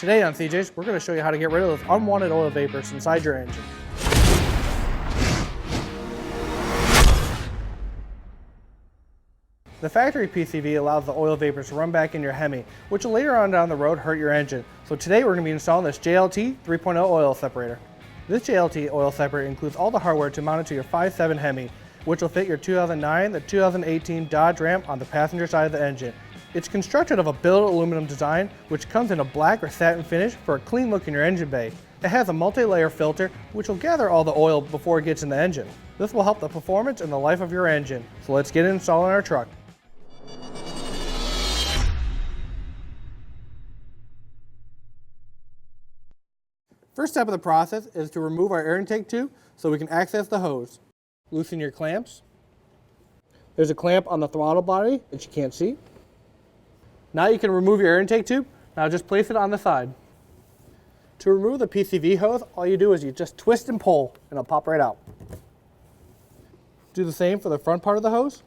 Today on CJ's, we're going to show you how to get rid of those unwanted oil vapors inside your engine. The factory PCV allows the oil vapors to run back in your Hemi, which will later on down the road hurt your engine. So today we're going to be installing this JLT 3.0 oil separator. This JLT oil separator includes all the hardware to mount it to your 5.7 Hemi, which will fit your 2009 to 2018 Dodge Ram on the passenger side of the engine. It's constructed of a billet aluminum design, which comes in a black or satin finish for a clean look in your engine bay. It has a multi-layer filter, which will gather all the oil before it gets in the engine. This will help the performance and the life of your engine. So let's get it installed in our truck. First step of the process is to remove our air intake tube so we can access the hose. Loosen your clamps. There's a clamp on the throttle body that you can't see. Now you can remove your air intake tube. Now just place it on the side. To remove the PCV hose, all you do is you just twist and pull and it'll pop right out. Do the same for the front part of the hose.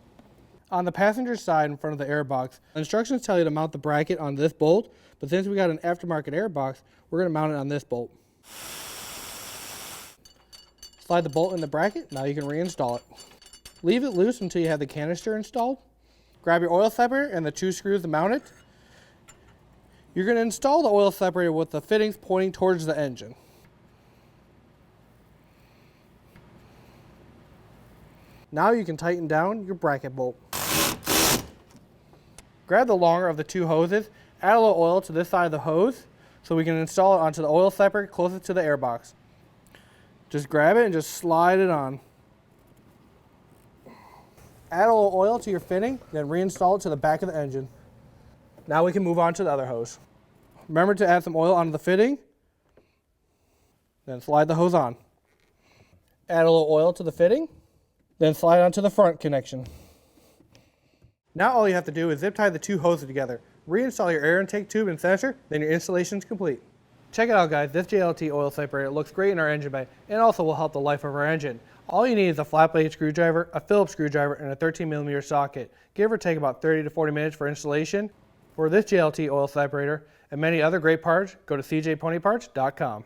On the passenger side in front of the air box, instructions tell you to mount the bracket on this bolt, but since we got an aftermarket air box, we're going to mount it on this bolt. Slide the bolt in the bracket, now you can reinstall it. Leave it loose until you have the canister installed. Grab your oil separator and the two screws to mount it. You're going to install the oil separator with the fittings pointing towards the engine. Now you can tighten down your bracket bolt. Grab the longer of the two hoses, add a little oil to this side of the hose so we can install it onto the oil separator closest to the air box. Just grab it and just slide it on. Add a little oil to your fitting, then reinstall it to the back of the engine. Now we can move on to the other hose. Remember to add some oil onto the fitting, then slide the hose on. Add a little oil to the fitting, then slide onto the front connection. Now all you have to do is zip tie the two hoses together. Reinstall your air intake tube and sensor, then your installation is complete. Check it out guys, this JLT oil separator looks great in our engine bay and also will help the life of our engine. All you need is a flat blade screwdriver, a Phillips screwdriver, and a 13mm socket. Give or take about 30 to 40 minutes for installation. For this JLT oil separator and many other great parts, go to cjponyparts.com.